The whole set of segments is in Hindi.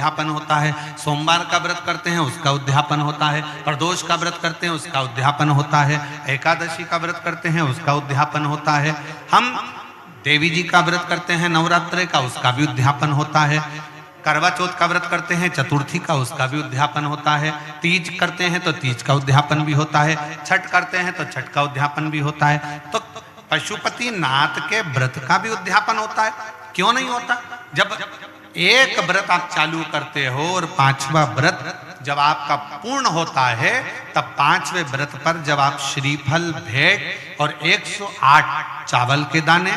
उद्यापन होता है, सोमवार का व्रत करते हैं उसका उद्यापन होता है, प्रदोष का व्रत करते हैं उसका उद्यापन होता है, एकादशी का व्रत करते हैं उसका उद्यापन होता है, हम देवी जी का व्रत करते हैं नवरात्रि का उसका भी उद्यापन होता है, करवा चौथ का व्रत करते हैं चतुर्थी का उसका भी उद्यापन होता है, तीज करते हैं तो तीज का उद्यापन भी होता है, छठ करते हैं तो छठ का उद्यापन भी होता है। तो पशुपति नाथ के व्रत का भी उद्यापन होता है, क्यों नहीं होता? जब एक व्रत आप चालू करते हो और पांचवा व्रत जब आपका पूर्ण होता है, तब पांचवें व्रत पर जब आप श्रीफल भेंट और 108 चावल के दाने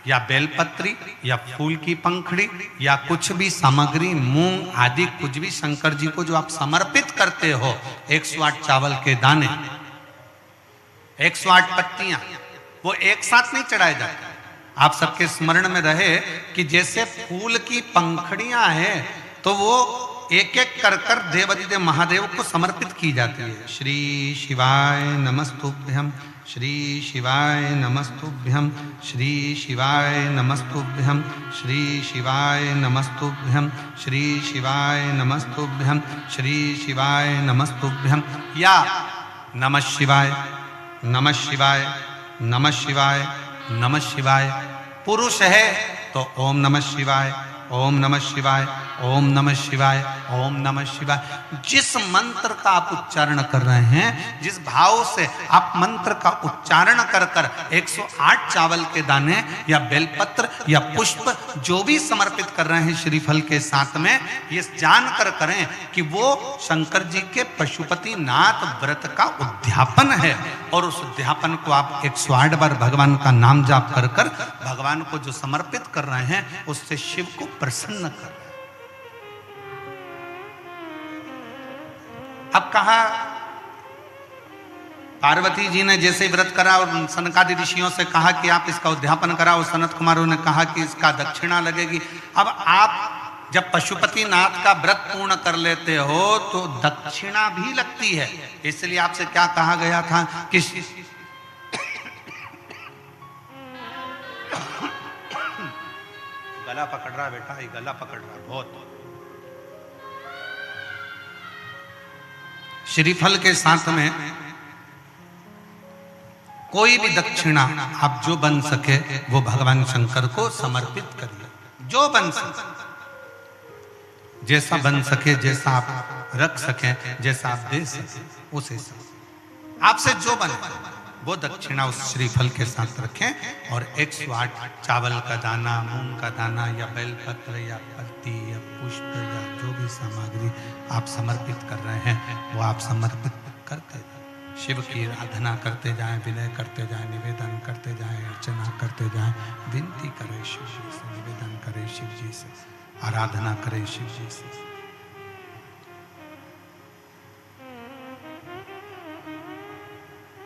या बेलपत्री या फूल की पंखड़ी या कुछ भी सामग्री, मूंग आदि कुछ भी शंकर जी को जो आप समर्पित करते हो, 108 चावल के दाने, 108 पत्तियां, वो एक साथ नहीं चढ़ाए जाते। आप सबके स्मरण में रहे कि जैसे फूल की पंखड़ियां हैं तो वो एक एक कर कर देवाधिदेव महादेव को समर्पित की जाती है। श्री शिवाय नमस्तुभ्यम, श्री शिवाय नमस्तुभ्यम, श्री शिवाय नमस्तुभ्यम, श्री शिवाय नमस्तुभ्यम, श्री शिवाय नमस्तुभ्यम, श्री शिवाय नमस्तुभ्यम, या नमः शिवाय, नमः शिवाय, नमः शिवाय, नमः शिवाय। पुरुष है तो ओम नमः शिवाय, ओम नमः शिवाय, ओम नमः शिवाय, ओम नमः शिवाय। जिस मंत्र का आप उच्चारण कर रहे हैं, जिस भाव से आप मंत्र का उच्चारण कर कर 108 चावल के दाने या बेलपत्र या पुष्प जो भी समर्पित कर रहे हैं श्रीफल के साथ में, ये जानकर करें कि वो शंकर जी के पशुपति नाथ व्रत का उद्यापन है। और उस उद्यापन को आप 108 बार भगवान का नाम जाप कर कर भगवान को जो समर्पित कर रहे हैं, उससे शिव को प्रसन्न कर रहे हैं। अब कहा पार्वती जी ने जैसे व्रत करा और सनकादि ऋषियों से कहा कि आप इसका उद्यापन कराओ, सनत कुमारों ने कहा कि इसका दक्षिणा लगेगी। अब आप जब पशुपति नाथ का व्रत पूर्ण कर लेते हो तो दक्षिणा भी लगती है। इसलिए आपसे क्या कहा गया था कि गला पकड़ रहा बेटा, ये गला पकड़ रहा बहुत। श्रीफल के साथ में कोई भी दक्षिणा आप जो बन सके वो भगवान शंकर को समर्पित करिए, जो बन सके, जैसा बन सके, जैसा आप रख सके, जैसा आप दे सके, उसे आपसे जो बने वो दक्षिणा उस श्रीफल के साथ रखें। और 108 चावल का दाना, मूंग का दाना या बेलपत्र या पत्ती या पुष्प या जो भी सामग्री आप समर्पित कर रहे हैं वो आप समर्पित करते जाएं, शिव की आराधना करते जाएं, विनय करते जाएं, निवेदन करते जाएं, अर्चना करते जाएं, विनती करें शिव जी से, निवेदन करें शिव जी से, आराधना करें शिव जी से।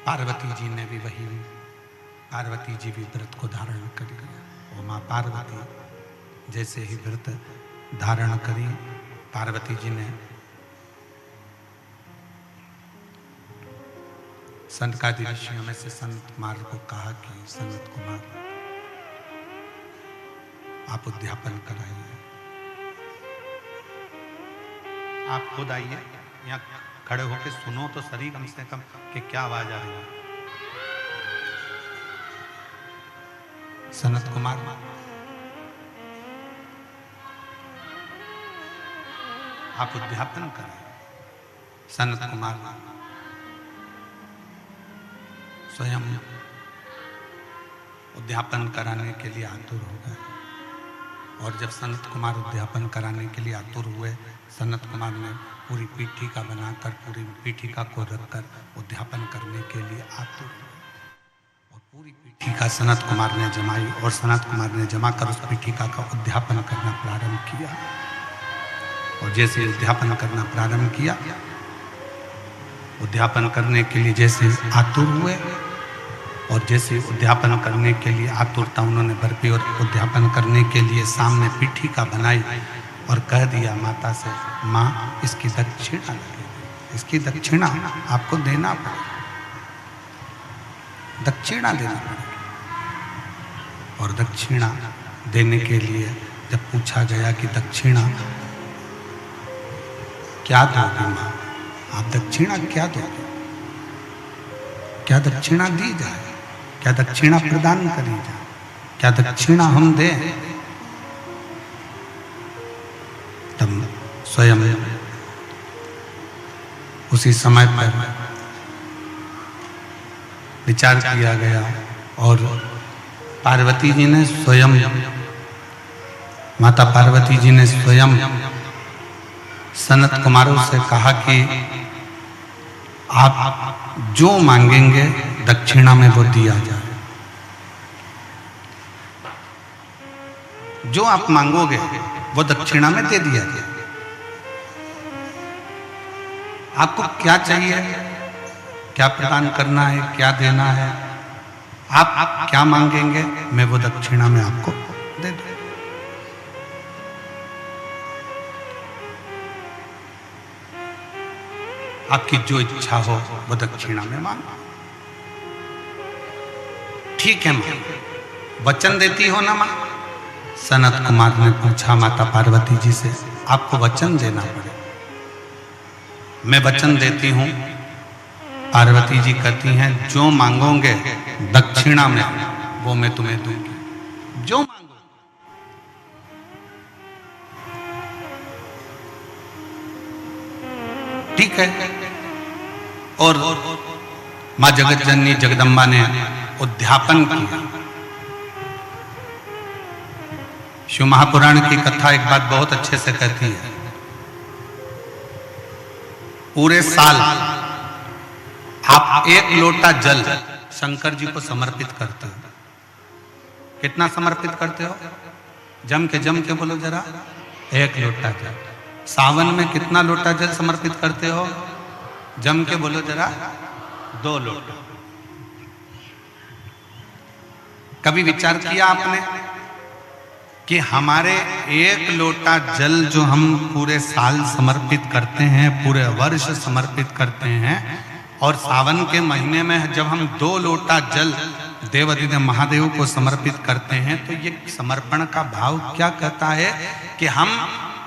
पार्वती जी ने भी वही, पार्वती जी भी व्रत को धारण कर लिया। वो माँ पार्वती जैसे ही व्रत धारण करी, पार्वती जी ने सनकादि ऋषियों में से संत कुमार को कहा कि संत कुमार आप उद्यापन कराइए, आप खुद आइए यहाँ खड़े होकर सुनो तो सही कम से कम कि क्या आवाज आ रही है। सनत कुमार आप उद्यापन करें। सनत कुमार स्वयं उद्यापन कराने के लिए आतुर हो गए। और जब सनत कुमार उद्यापन कराने के लिए आतुर हुए, सनत कुमार ने पूरी पीठिका बनाकर, पूरी पीठिका को रखकर उद्यापन करने के लिए आतुर हुए। और पूरी पीठिका सनत कुमार ने जमाई और सनत कुमार ने जमाकर उस पीठिका का उद्यापन करना प्रारंभ किया। और जैसे उद्यापन करना प्रारंभ किया, उद्यापन करने के लिए जैसे आतुर हुए और जैसे उद्यापन करने के लिए आतुरता उन्होंने बरपी और उद्यापन करने के लिए सामने पीठिका बनाई और कह दिया माता से, माँ इसकी दक्षिणा लगेगी, इसकी दक्षिणा आपको देना पड़ेगा, दक्षिणा देना पड़ेगा। और दक्षिणा देने के लिए जब पूछा गया कि दक्षिणा क्या दोगे माँ, आप दक्षिणा क्या दोगे, क्या दक्षिणा दी जाए, क्या दक्षिणा प्रदान करी जाए, क्या दक्षिणा हम दें। तब स्वयं उसी समय पर विचार किया गया और पार्वती जी ने स्वयं, माता पार्वती जी ने स्वयं सनत कुमारों से कहा कि आप जो मांगेंगे दक्षिणा में वो दिया जाए, जो आप मांगोगे वो दक्षिणा में दे दिया जाए। आपको क्या चाहिए, क्या प्रदान करना है, क्या देना है, आप क्या मांगेंगे मैं वो दक्षिणा में आपको दे दूं। आपकी जो इच्छा हो वो दक्षिणा में मांगो। ठीक है मां, वचन देती हो ना मां? सनत कुमार ने पूछा माता पार्वती जी से, आपको वचन देना पड़े। मैं वचन देती हूं। पार्वती जी कहती हैं, जो मांगोगे दक्षिणा में वो मैं तुम्हें दूंगी, जो मांगो। ठीक है। और मां जगत जननी जगदम्बा ने उद्यापन किया। शिव महापुराण की कथा एक बात बहुत अच्छे से कहती है, पूरे साल आप एक लोटा जल शंकर जी को समर्पित करते हो। कितना समर्पित करते हो? जम के बोलो जरा। एक लोटा जल। सावन में कितना लोटा जल समर्पित करते हो? जम के बोलो जरा। 2 लोटा। कभी विचार किया आपने कि हमारे एक लोटा जल जो हम पूरे साल समर्पित करते हैं, पूरे वर्ष समर्पित करते हैं, और सावन के महीने में जब हम 2 लोटा जल देवाधिदेव महादेव को समर्पित करते हैं, तो ये समर्पण का भाव क्या कहता है कि हम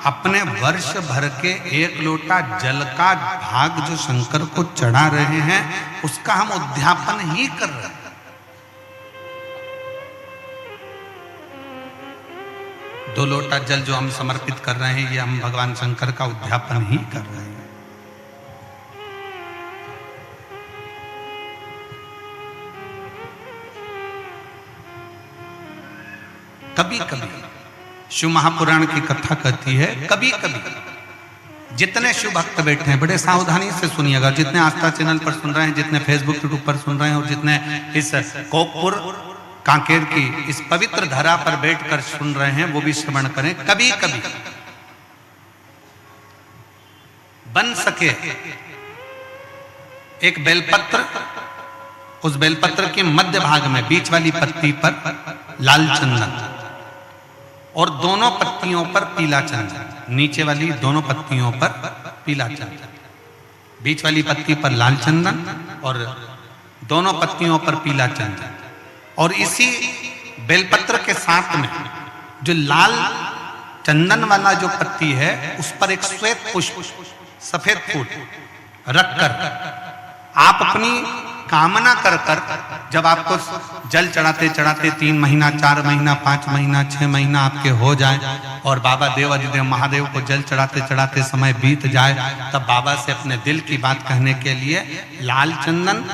अपने वर्ष भर के 1 लोटा जल का भाग जो शंकर को चढ़ा रहे हैं, उसका हम उद्यापन ही कर रहे हैं। दो लोटा जल जो हम समर्पित कर रहे हैं, ये हम भगवान शंकर का उद्यापन ही कर रहे हैं। कभी कभी शिव महापुराण की कथा कहती है, कभी कभी जितने शिव भक्त बैठे हैं, बड़े सावधानी से सुनिएगा, जितने आस्था चैनल पर सुन रहे हैं, जितने फेसबुक यूट्यूब पर सुन रहे हैं, और जितने इस कोकपुर कांकेर की इस पवित्र धरा पर बैठकर सुन रहे हैं, वो भी श्रवण करें। कभी कभी बन सके एक बेलपत्र, उस बेलपत्र के मध्य भाग में बीच वाली पत्ती पर लाल चंदन और दोनों पत्तियों पर पीला चंदन, नीचे वाली दोनों पत्तियों पर पीला चंदन, बीच वाली पत्ती पर लाल चंदन और दोनों पत्तियों पर पीला चंदन, और इसी बेलपत्र के साथ में जो लाल चंदन वाला जो पत्ती है, उस पर एक श्वेत पुष्प, सफेद फूल रखकर आप अपनी कामना कर कर, जब आपको जल चढ़ाते चढ़ाते 3 महीना, 4 महीना, 5 महीना, 6 महीना आपके हो जाए और बाबा देवाधिदेव महादेव को जल चढ़ाते चढ़ाते समय बीत जाए, तब बाबा से अपने दिल की बात कहने के लिए लाल चंदन,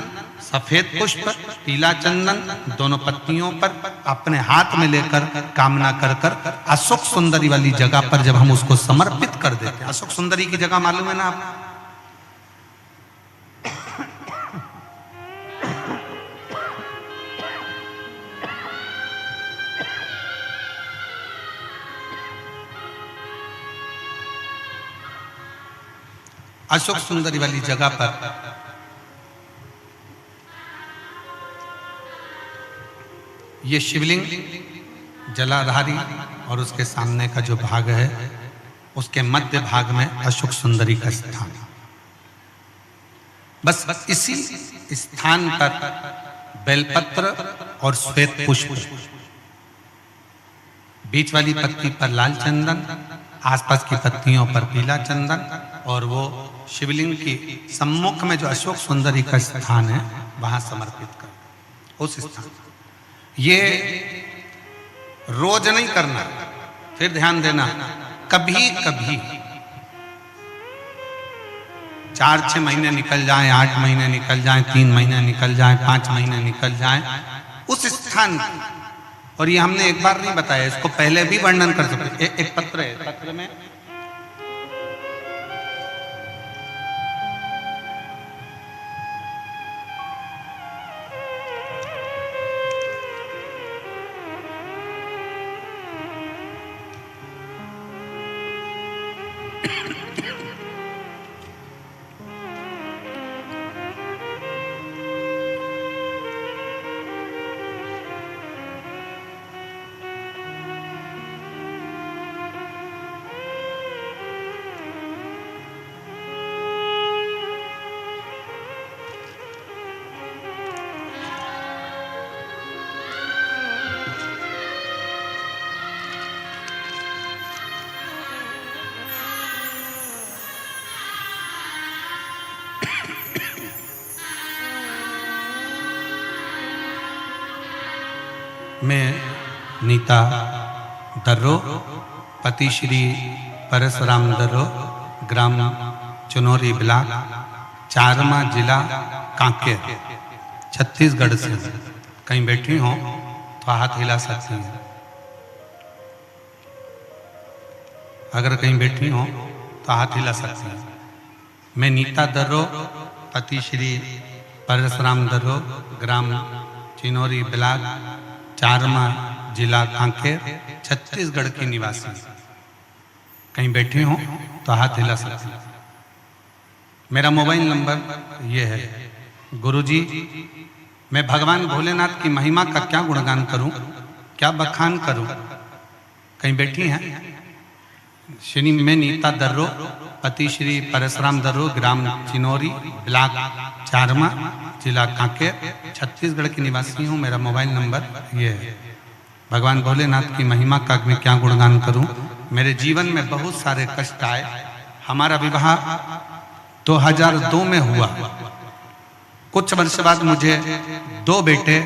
सफेद पुष्प, पीला चंदन दोनों पत्तियों पर अपने हाथ में लेकर कामना कर कर अशोक सुंदरी वाली जगह पर जब हम उसको समर्पित कर देते हैं। अशोक सुंदरी की जगह मालूम है ना आपको? अशोक सुंदरी वाली जगह पर ये शिवलिंग जलाधारी और उसके सामने का जो भाग है, उसके मध्य भाग में अशोक सुंदरी का स्थान। बस इसी स्थान पर बेलपत्र और श्वेत पुष्प, बीच वाली पत्ती पर लाल चंदन, आसपास की पत्तियों पर पीला चंदन और वो शिवलिंग की सम्मुख में जो अशोक सुंदरी का स्थान है वहां समर्पित कर। उस स्थान ये रोज नहीं करना, फिर ध्यान देना, कभी कभी 4-6 महीने निकल जाएं, 8 महीने निकल जाएं, 3 महीने निकल जाएं, 5 महीने निकल जाएं, उस स्थान और ये हमने एक बार नहीं बताया, इसको पहले भी वर्णन कर सकते। एक पत्र है, पत्र में मैं नीता दर्रो, पति श्री परशुराम दर्रो, ग्राम चुनौरी ब्लॉक, चारमा जिला कांकेर, छत्तीसगढ़ से। कहीं बैठी हो तो हाथ हिला सकती हैं। अगर कहीं बैठी हो तो हाथ हिला सकती हैं। मैं नीता दर्रो, पति श्री परशुराम दर्रो, ग्राम चिनौरी ब्लॉक, चारमा जिला कांकेर, छत्तीसगढ़ की निवासी। कहीं बैठे हो तो हाथ हिला सकते हैं। मेरा मोबाइल नंबर ये है। गुरुजी, मैं भगवान भोलेनाथ की महिमा का क्या गुणगान करूं, क्या बखान करूं? कहीं बैठी हैं? श्री मैं नीता दर्रो, पति श्री परशुराम दर्रो, ग्राम चिनौरी ब्लॉक, चारमा जिला कांकेर, छत्तीसगढ़ की निवासी हूँ। मेरा मोबाइल नंबर ये है। भगवान भोलेनाथ की महिमा का मैं क्या गुणगान करूं। मेरे जीवन में बहुत सारे कष्ट आए। हमारा विवाह 2002 में हुआ। कुछ वर्ष बाद मुझे 2 बेटे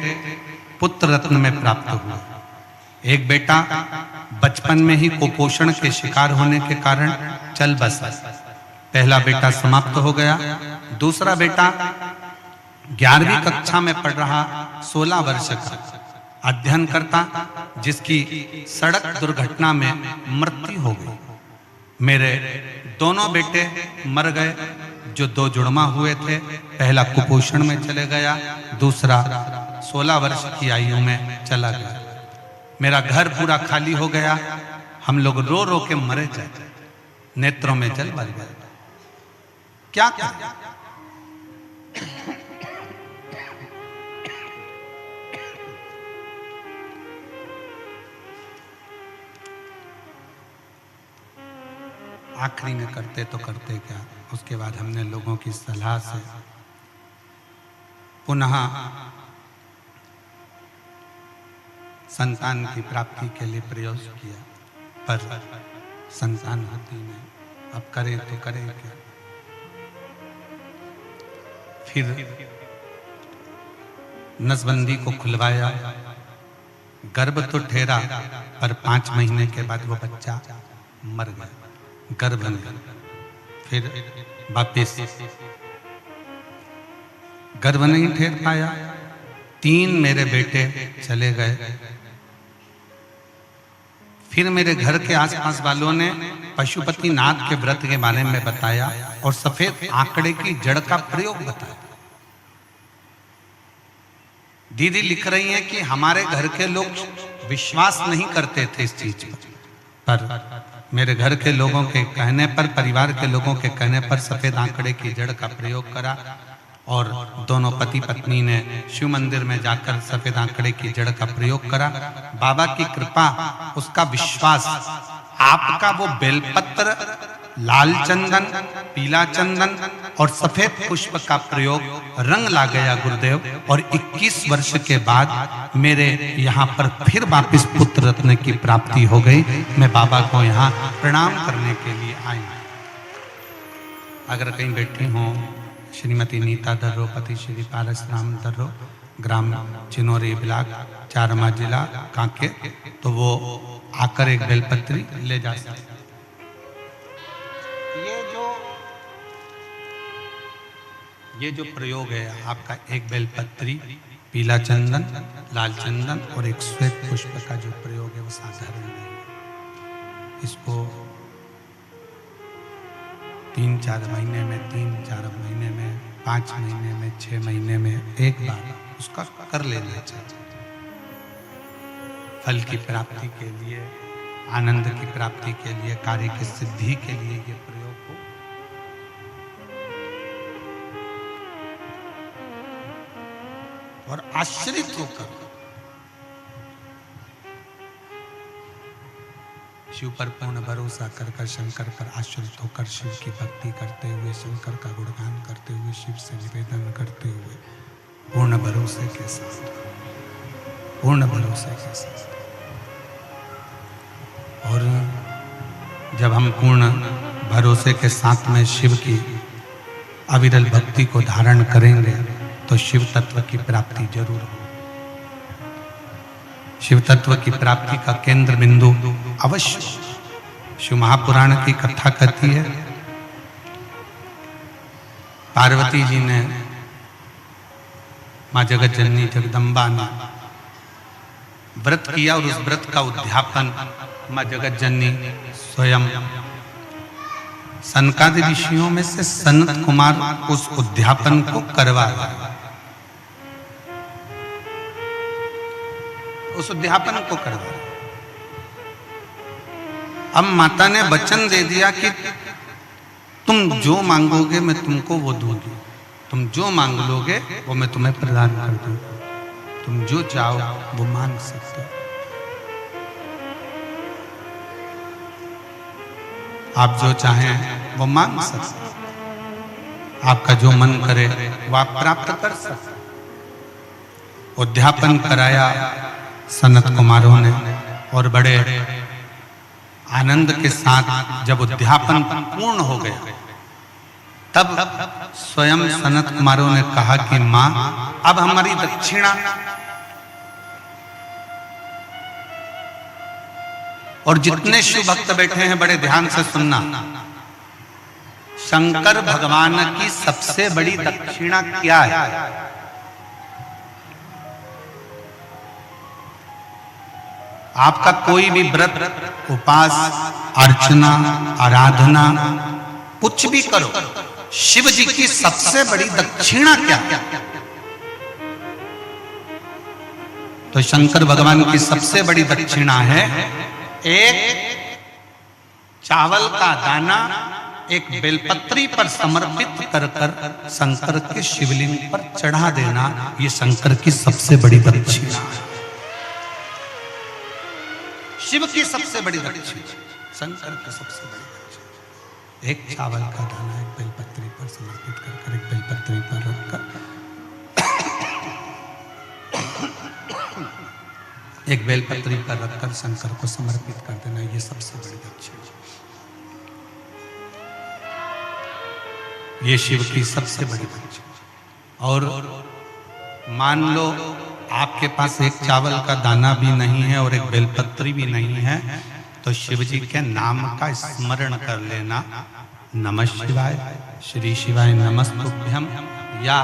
पुत्र रत्न में प्राप्त हुए। एक बेटा बचपन में ही कुपोषण के शिकार होने के कारण चल बसा। पहला बेटा समाप्त हो गया। दूसरा बेटा 11वीं कक्षा में पढ़ रहा, 16 वर्ष का अध्ययन करता, जिसकी सड़क दुर्घटना में मृत्यु हो गई। मेरे दोनों बेटे मर गए, जो 2 जुड़वा हुए थे। पहला कुपोषण में चले गया, दूसरा 16 वर्ष की आयु में चला गया। मेरा घर पूरा खाली हो गया। हम लोग रो रो के मरे जाते, नेत्रों में जल भर गया। क्या करें? आखिरी में करते तो करते क्या। उसके बाद हमने लोगों की सलाह से पुनः संतान की प्राप्ति के लिए प्रयास किया, पर संतान होती नहीं। अब करें तो करें क्या। फिर नसबंदी को खुलवाया। गर्भ तो ठहरा, पर 5 महीने के बाद वो बच्चा मर गया, गर्भ में। फिर वापिस गर्भ नहीं ठहर पाया। 3 मेरे बेटे चले गए। फिर मेरे घर के आसपास वालों ने पशुपति नाथ के व्रत के बारे में बताया और सफेद आंकड़े की जड़ का प्रयोग बताया। दीदी लिख रही हैं कि हमारे घर के लोग विश्वास नहीं करते थे इस चीज पर मेरे घर के लोगों के कहने पर, परिवार के लोगों के कहने पर सफेद आंकड़े की जड़ का प्रयोग करा और दोनों पति पत्नी ने शिव मंदिर में जाकर सफेद आंकड़े की जड़ का प्रयोग करा। बाबा की कृपा, उसका विश्वास, आपका वो बेलपत्र, लाल चंदन, पीला चंदन और सफेद पुष्प का प्रयोग रंग ला गया गुरुदेव। और 21 वर्ष के बाद मेरे यहाँ पर फिर वापस पुत्र रत्न की प्राप्ति हो गई। मैं बाबा को यहाँ प्रणाम करने के लिए आई। अगर कहीं बैठी हों श्रीमती नीता दर्रो, पति श्री पारस राम दर्रो, ग्राम चिनोरी ब्लॉक, चारमा जिला कांके, तो वो आकर एक बेलपत्री ले जा सकते। ये जो प्रयोग है आपका, एक बेलपत्री, पीला चंदन, लाल चंदन और एक श्वेत पुष्प का जो प्रयोग है वो साधारण नहीं है। इसको 3-4 महीने में, 3-4 महीने में, 5 महीने में, 6 महीने में एक बार उसका कर लेना चाहिए। फल की प्राप्ति के लिए, आनंद की प्राप्ति के लिए, कार्य की सिद्धि के लिए ये प्रयोग हो। और आश्रित होकर शिव पर पूर्ण भरोसा कर शंकर पर आश्रित होकर शिव की भक्ति करते हुए, शंकर का गुणगान करते हुए, शिव से निवेदन करते हुए, पूर्ण भरोसे के साथ, पूर्ण भरोसे के साथ। और जब हम पूर्ण भरोसे के साथ में शिव की अविरल भक्ति को धारण करेंगे तो शिव तत्व की प्राप्ति जरूर हो। शिव तत्व की प्राप्ति का केंद्र बिंदु अवश्य। शिव महापुराण की कथा कहती है, पार्वती जी ने, मां जगत जननी जगदम्बा ने व्रत किया और उस व्रत का उद्यापन मां जगत जननी स्वयं सनकादि ऋषियों में से सनत कुमार उस उद्यापन को करवाया। उस उद्यापन को करवाया। अब माता ने वचन दे दिया कि तुम जो मांगोगे मैं तुमको वो दूंगी, तुम जो मांग लोगे वो मैं तुम्हें प्रदान कर दूंगी, तुम जो चाहो वो मांग सकते हो। आप जो चाहें वो मांग सकते हो, आपका जो मन करे वो आप प्राप्त कर सकते हो। उद्यापन कराया सनत कुमारों ने और बड़े आनंद के साथ जब उद्यापन पूर्ण हो गया तब स्वयं सनत कुमारों ने कहा कि मां, अब हमारी दक्षिणा। और जितने शिव भक्त बैठे हैं बड़े ध्यान से सुनना, शंकर भगवान की सबसे बड़ी दक्षिणा क्या है? आपका कोई भी व्रत, उपास, अर्चना, आराधना कुछ भी करो, शिव जी की सबसे बड़ी दक्षिणा क्या है? तो शंकर भगवान की सबसे बड़ी दक्षिणा है एक चावल का दाना एक बेलपत्री पर समर्पित कर कर शंकर के शिवलिंग पर चढ़ा देना। ये शंकर की सबसे बड़ी दक्षिणा है। शिव की सबसे बड़ी दक्षिणा, शंकर की सबसे बड़ी दक्षिणा। एक चावल का दाना एक बेलपत्री पर समर्पित कर एक बेलपत्री पर रखकर एक बेलपत्री पर रखकर शंकर को समर्पित कर देना, ये सबसे बड़ी दक्षिणा। ये शिव की सबसे बड़ी दक्षिणा। और मान लो आपके पास एक चावल का दाना भी नहीं है और एक बेलपत्री भी नहीं है, तो शिव जी के नाम का स्मरण कर लेना, नमः शिवाय, श्री शिवाय नमस्तुभ्यम या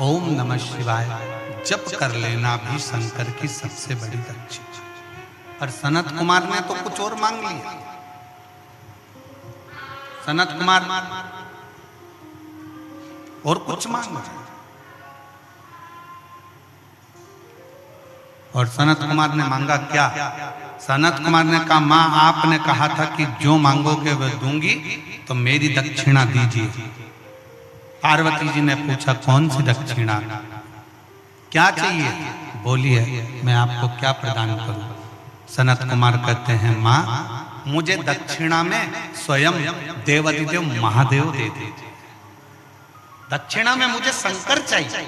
ओम नमः शिवाय जप कर लेना भी शंकर की सबसे बड़ी दक्षिणा। और सनत कुमार ने तो कुछ और मांग लिया। सनत कुमार और कुछ मांग रहे, और सनत कुमार ने मांगा क्या? सनत कुमार ने कहा, मां आपने कहा था कि जो मांगोगे वह दूंगी, तो मेरी दक्षिणा दीजिए। पार्वती जी ने पूछा, कौन सी दक्षिणा, क्या चाहिए? बोलिए, मैं आपको क्या प्रदान करूं? सनत कुमार कहते हैं, मां मुझे दक्षिणा में स्वयं देवाधिदेव महादेव दे दीजिए। दक्षिणा में मुझे शंकर चाहिए,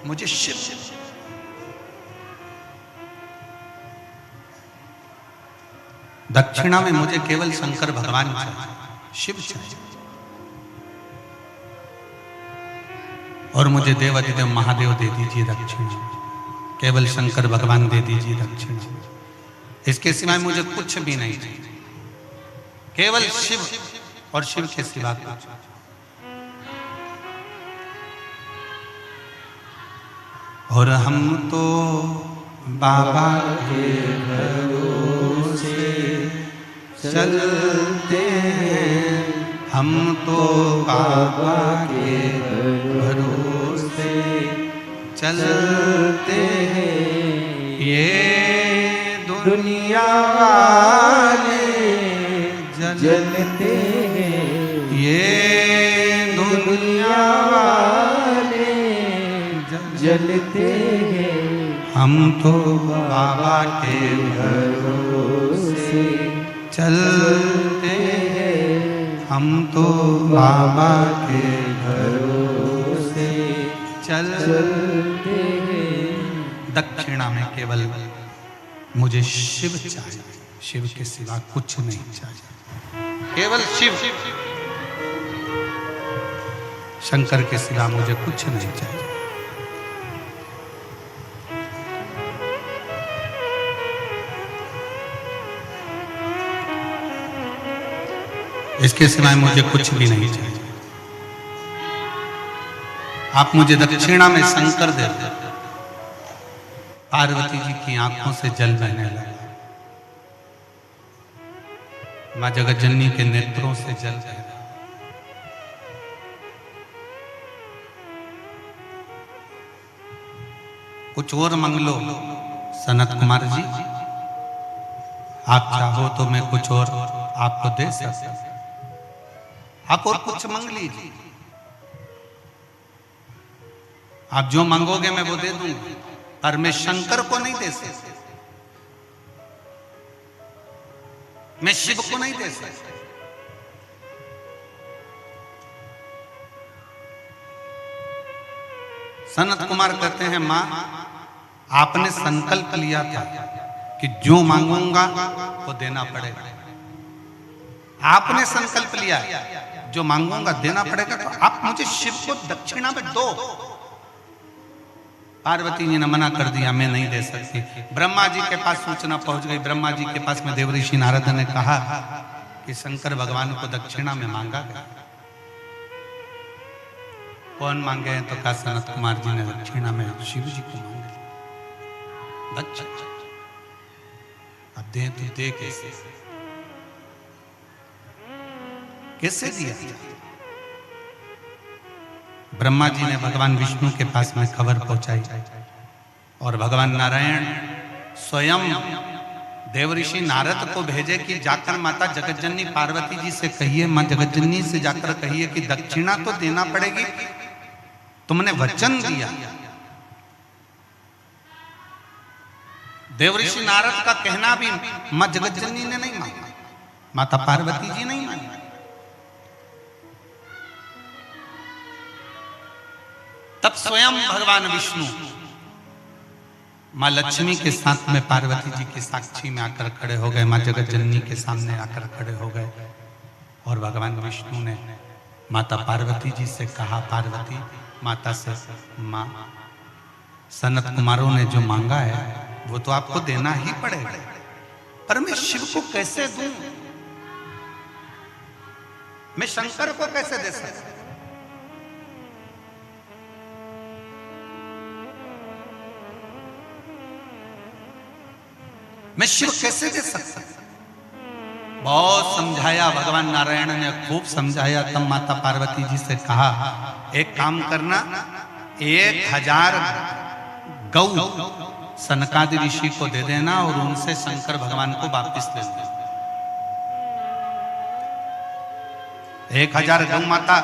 मुझे शिव। दक्षिणा में मुझे केवल शंकर भगवान चाहिए, शिव चाहिए। और मुझे देवादिदेव महादेव दे दीजिए दक्षिणा, केवल शंकर भगवान दे दीजिए दक्षिणा, इसके सिवाय मुझे कुछ भी नहीं चाहिए, केवल शिव और शिव के सिवा कुछ। और हम तो बाबा के भरोसे चलते हैं, हम तो बाबा के भरोसे चलते हैं, ये दुनिया वाले जलते हैं, ये दुनिया वाले जलते हैं, हम तो बाबा के भरोसे चलते हैं, हम तो बाबा के भरोसे चलते हैं। दक्षिणा में केवल मुझे शिव चाहिए, शिव के सिवा कुछ नहीं चाहिए, केवल शिव, शंकर के सिवा मुझे कुछ नहीं चाहिए। इसके सिवाय मुझे कुछ भी नहीं चाहिए। आप मुझे दक्षिणा में शंकर दे दो। पार्वती जी की आंखों से जल बहने लगा, मां जगतजननी के नेत्रों से जल बह रहा। कुछ और मांग लो सनत कुमार जी, आप चाहो तो मैं कुछ और आपको दे सकता, आप और कुछ मांग लीजिए, आप जो मांगोगे मैं वो दे दूंगा, पर मैं शंकर को नहीं दे सकता, मैं शिव को नहीं दे सकता। सनत कुमार कहते हैं मां, आपने संकल्प लिया था कि जो मांगूंगा वो देना पड़ेगा, आपने संकल्प लिया जो मांगूंगा देना पड़ेगा, तो आप मुझे शिव को दक्षिणा में दो। पार्वती जी ने मना कर दिया, मैं नहीं दे सकती। ब्रह्मा जी के पास सूचना पहुंच गई, ब्रह्मा जी के पास में देवऋषि नारद ने कहा कि शंकर भगवान को दक्षिणा में मांगा गया। कौन मांगे हैं? तो कहा सनत कुमार जी ने दक्षिणा में शिव जी को मांगे दक्षिणा। अब दे तो दे कैसे, कैसे दिया? ब्रह्मा जी ने भगवान विष्णु के पास में खबर पहुंचाई और भगवान नारायण स्वयं देवऋषि नारद को भेजे कि जाकर माता जगतजननी पार्वती जी से कहिए, मां जगतजननी से जाकर कहिए कि दक्षिणा तो देना पड़ेगी, तुमने वचन दिया। देवऋषि नारद का कहना भी मां जगतजननी ने नहीं माना, माता पार्वती जी नहीं मानी। तब स्वयं भगवान विष्णु मां लक्ष्मी के साथ में पार्वती जी की साक्षी में आकर खड़े हो गए, मां जगतजननी के सामने आकर खड़े हो गए और भगवान विष्णु ने माता पार्वती जी से कहा, पार्वती माता से, मां सनत कुमारों ने जो मांगा है वो तो आपको देना ही पड़ेगा, पर मैं शिव को कैसे दूं? मैं शंकर को कैसे दे सकता? मैं शिव कैसे दे सकता? बहुत समझाया भगवान नारायण ने, खूब समझाया। तब माता पार्वती जी से कहा, एक काम करना, 1000 गौ सनकादि ऋषि को दे देना और उनसे शंकर भगवान को वापिस ले लेना। 1000 गौ माता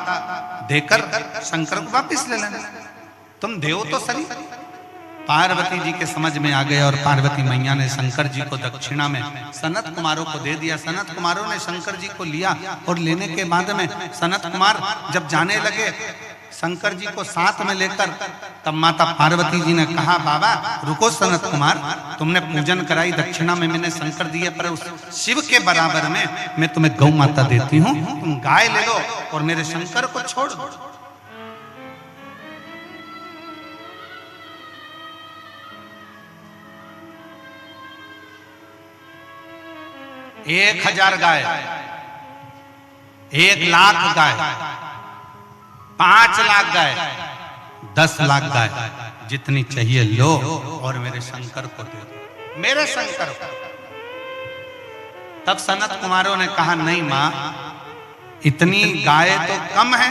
देकर शंकर को वापिस ले लेना। तुम देव तो सही। पार्वती जी के समझ में आ गया और पार्वती मैया ने शंकर जी को दक्षिणा में सनत कुमारों को दे दिया। सनत कुमारों ने शंकर जी को लिया और लेने के बाद में सनत कुमार जब जाने लगे शंकर जी को साथ में लेकर, तब माता पार्वती जी ने कहा, बाबा रुको सनत कुमार, तुमने पूजन कराई, दक्षिणा में मैंने शंकर दिए, पर उस शिव के बराबर में मैं तुम्हें गौ माता देती हूँ, तुम गाय ले लो और मेरे शंकर को छोड़ दो। 1000 गाय, 1,00,000 गाय, 5 लाख गाय, 10 लाख गाय, जितनी चाहिए लो और मेरे शंकर को दे दो, मेरे शंकर को। तब सनत कुमारों ने कहा नहीं मां, इतनी गाय तो कम है,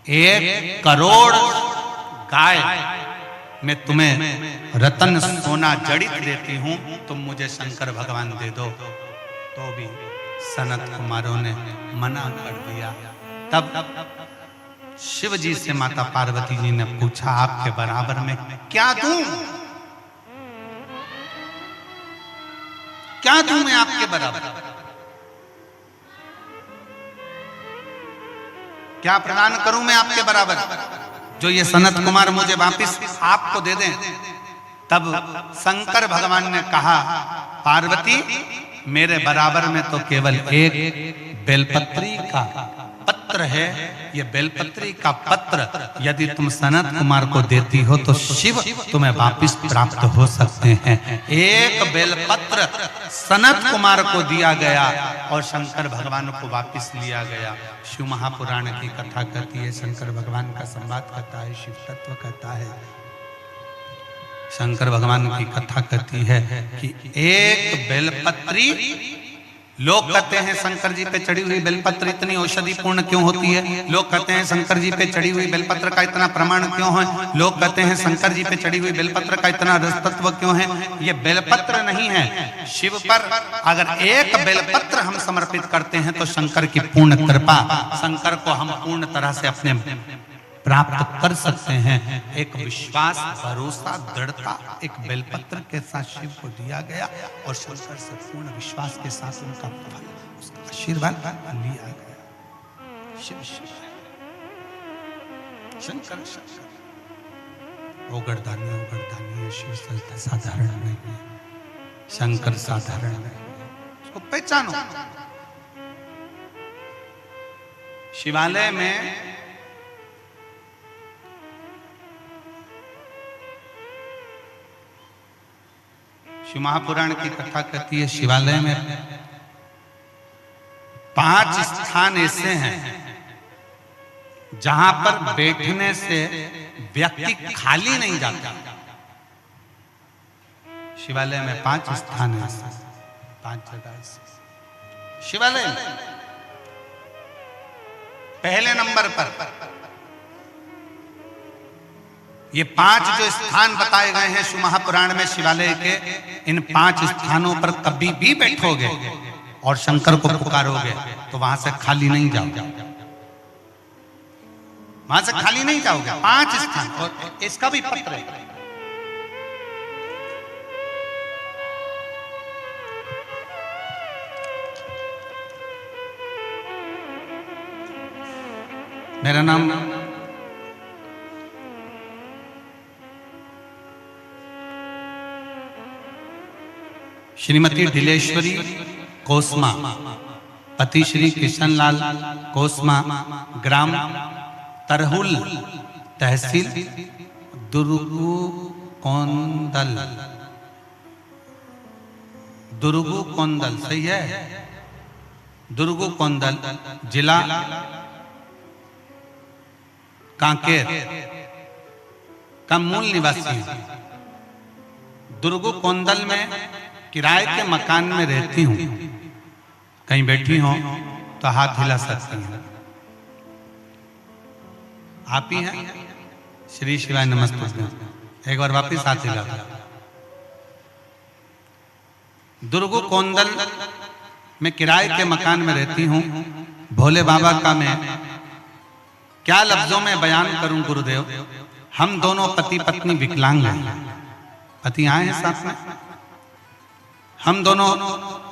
1 करोड़ गाय मैं तुम्हें रतन सोना जड़ित देती हूं, तुम मुझे शंकर भगवान दे दो। तो भी सनत कुमारों ने मना कर दिया। तब शिव जी से माता पार्वती जी ने पूछा आपके बराबर में क्या दूं, क्या दूं मैं आपके बराबर, क्या प्रदान करूं मैं आपके बराबर जो ये सनत कुमार मुझे वापिस आपको दे दें। तब शंकर भगवान ने कहा पार्वती मेरे बराबर में तो केवल एक बेलपत्री का पत्र है, ये बेलपत्री का पत्र यदि तुम सनत कुमार को देती हो तो शिव तुम्हें वापिस प्राप्त हो सकते हैं। एक बेलपत्र सनत कुमार को दिया गया और शंकर भगवान को वापिस लिया गया। शिव महापुराण की कथा कहती है, शंकर भगवान का संवाद कहता है, शिव तत्व कहता है। शंकर भगवान की कथा कहती है कि एक बेलपत्री, लोग कहते हैं शंकर जी पे चढ़ी हुई बेलपत्र इतनी औषधि पूर्ण क्यों होती है, लोग कहते हैं शंकर जी पे चढ़ी हुई बेलपत्र का इतना प्रमाण क्यों है, लोग कहते हैं शंकर जी पे चढ़ी हुई बेलपत्र का इतना रस तत्व क्यों है। ये बेलपत्र नहीं है, शिव पर अगर एक बेलपत्र हम समर्पित करते हैं तो शंकर की पूर्ण कृपा, शंकर को हम पूर्ण तरह से अपने प्राप्त कर सकते हैं। एक विश्वास, भरोसा, दृढ़ता एक बेलपत्र के साथ शिव को दिया गया और शंकर से पूर्ण विश्वास के साथ उनका फल, उसका आशीर्वाद लिया गया। शिव शिव शंकर शंकर, ओगरदानी है, शिव साधारण नहीं है, शंकर साधारण नहीं है, उसको पहचानो। शिवालय में शिव महापुराण की कथा कहती है, शिवालय में 5 स्थान ऐसे हैं जहां पर बैठने से व्यक्ति खाली नहीं जाता। शिवालय में 5 स्थान है, 5 जगह ऐसे शिवालय में। पहले नंबर पर ये 5 जो स्थान बताए गए हैं शिव महापुराण में शिवालय के, इन 5 स्थानों पर कभी भी बैठोगे और शंकर को पुकारोगे तो वहां से खाली नहीं जाओगे, वहां से खाली नहीं जाओगे। 5 स्थान, और इसका भी पत्र है। मेरा नाम श्रीमती ढिलेश्वरी कोसमा, पति श्री कृष्णलाल कोसमा, ग्राम तरहुल, तहसील दुर्गु कोंदल, सही है, दुर्गु कोंदल, जिला कांकेर का मूल निवासी। दुर्गु कोंदल में किराए के मकान में रहती हूँ। कहीं बैठी हो तो हाथ हिला सकती हैं। आप ही हैं? श्री शिवाय नमस्ते। एक बार वापिस हाथ हिला। दुर्गु कोंदल में किराए के मकान में रहती हूँ। भोले बाबा का मैं क्या लफ्जों में बयान करूं गुरुदेव। हम दोनों पति पत्नी विकलांग हैं। पति आए हैं साथ में। हम दोनों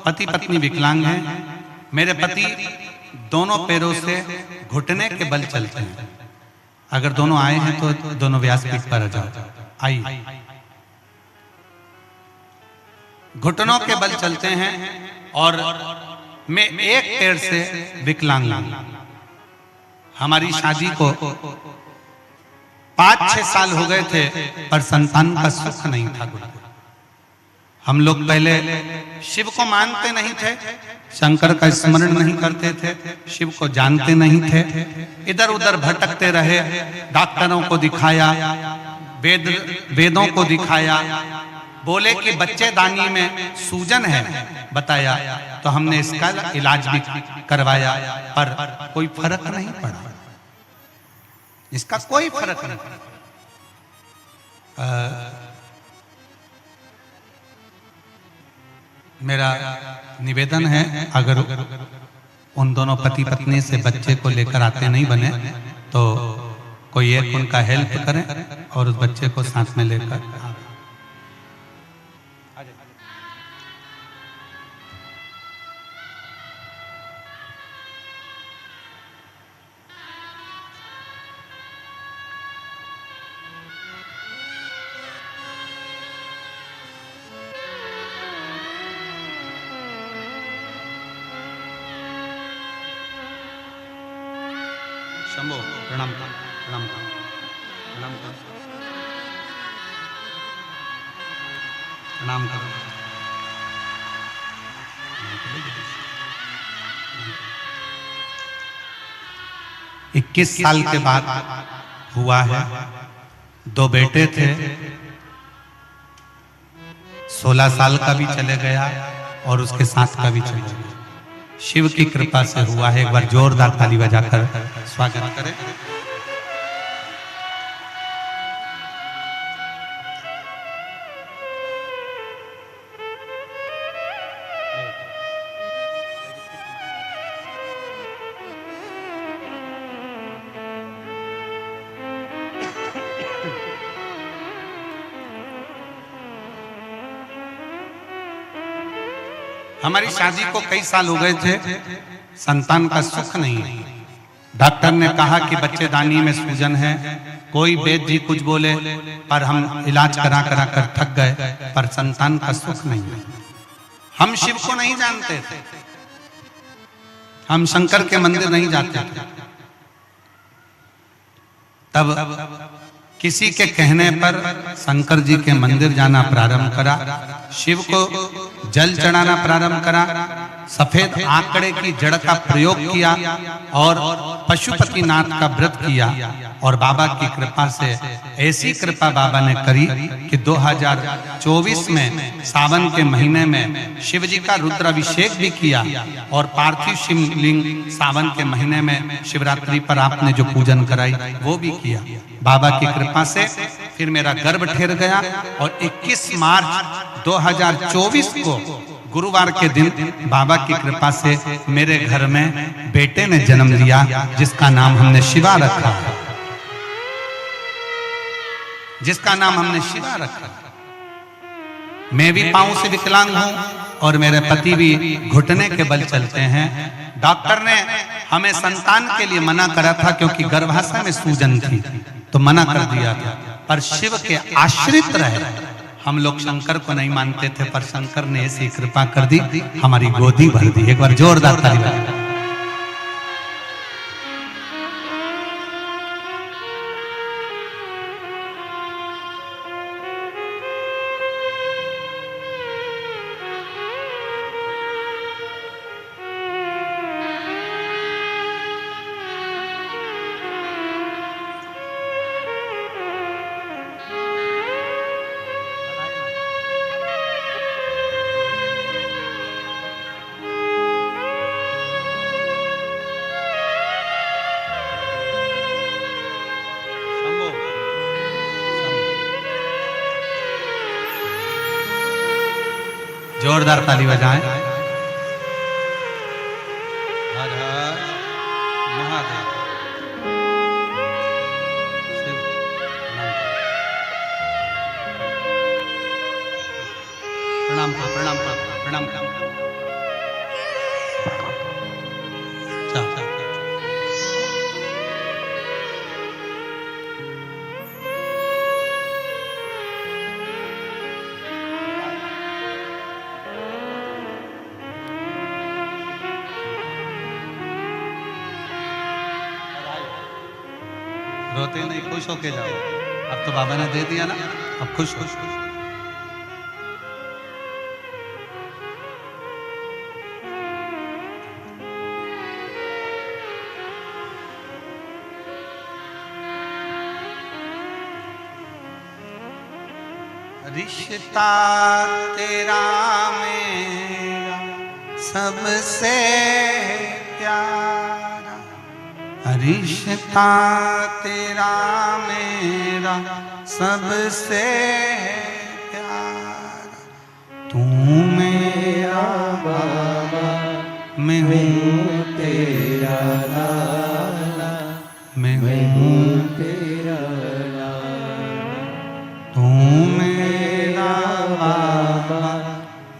पति पत्नी विकलांग हैं। मेरे पति दोनों पैरों से घुटने के बल चलते हैं। अगर दोनों आए हैं तो दोनों व्यासपीठ पर आ जाओ। आइए। घुटनों के बल चलते हैं और मैं एक पैर से विकलांग हूं। हमारी शादी को 5-6 साल हो गए थे पर संतान का सुख नहीं था। हम लोग पहले शिव को मानते नहीं थे, शंकर का स्मरण नहीं करते थे, शिव को जानते नहीं थे, इधर उधर भटकते रहे, डॉक्टरों को दिखाया, वेदों को दिखाया, बोले कि बच्चेदानी में सूजन है, बताया, तो हमने इसका इलाज भी करवाया, पर कोई फर्क नहीं पड़ा, इसका कोई फर्क नहीं पड़ा। मेरा निवेदन है, अगर उन दोनों पति पत्नी से बच्चे को लेकर आते नहीं बने तो कोई एक उनका हेल्प करे और उस बच्चे को साथ में लेकर। शंभो प्रणाम प्रणाम प्रणाम प्रणाम करो। 21 साल के बाद हुआ है, 2 बेटे थे, 16 साल का भी चले गया और उसके 7 का भी चले गया। शिव की कृपा से हुआ है। एक बार जोरदार ताली बजाकर स्वागत करें। हमारी शादी को कई साल हो गए थे, संतान का सुख नहीं। डॉक्टर ने कहा कि बच्चेदानी में सूजन है, कोई वैद्य जी कुछ बोले, पर हम इलाज करा करा कर थक गए, पर संतान का सुख नहीं है। हम शिव को नहीं जानते थे, हम शंकर के मंदिर नहीं जाते थे। तब किसी के कहने पर शंकर जी के मंदिर जाना प्रारंभ करा, शिव को जल चढ़ाना प्रारंभ करा, सफेद आंकड़े की जड़ का प्रयोग किया और पशुपतिनाथ का व्रत किया। और बाबा की कृपा से ऐसी कृपा बाबा ने करी कि 2024 में सावन के महीने में शिव जी का रुद्राभिषेक भी किया और पार्थिव शिवलिंग सावन के महीने में शिवरात्रि पर आपने जो पूजन कराई वो भी किया। बाबा की कृपा से फिर मेरा गर्भ ठहर गया और 21 मार्च 2024 को गुरुवार के दिन बाबा की कृपा से मेरे घर में बेटे ने जन्म लिया, जिसका नाम हमने शिवा रखा, जिसका नाम हमने शिवा रखा। मैं भी पांव से विकलांग हूं और मेरे पति भी घुटने के बल चलते हैं। डॉक्टर ने हमें संतान के लिए मना करा था क्योंकि गर्भाशय में सूजन थी, तो मना कर दिया था। पर शिव के आश्रित रहे, हम लोग शंकर को नहीं मानते थे, पर शंकर ने ऐसी कृपा कर दी, हमारी गोदी भर दी। एक बार जोरदार ताली बजाएं। जोरदार ताली बजाएं। हर हर महादेव। प्रणाम प्रणाम प्रणाम प्रणाम। रोते नहीं, खुश होके जाओ। अब तो बाबा ने दे दिया ना, अब खुश खुश खुश। रिश्ता तेरा मेरा सबसे प्यारा, रिश्ता तेरा मेरा सबसे प्यारा। तू मेरा बाबा, मैं हूँ तेरा लाला, मैं हूँ तेरा लाला। तू मेरा बाबा,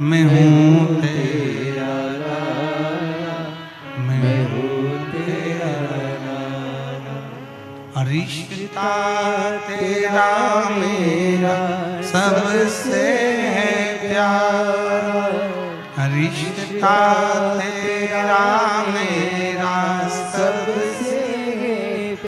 मैं हूँ तेरा लाला, मैं हूँ तेरा लाला। रिश्ता तेरा मेरा सबसे प्यारा, रिश्ता तेरा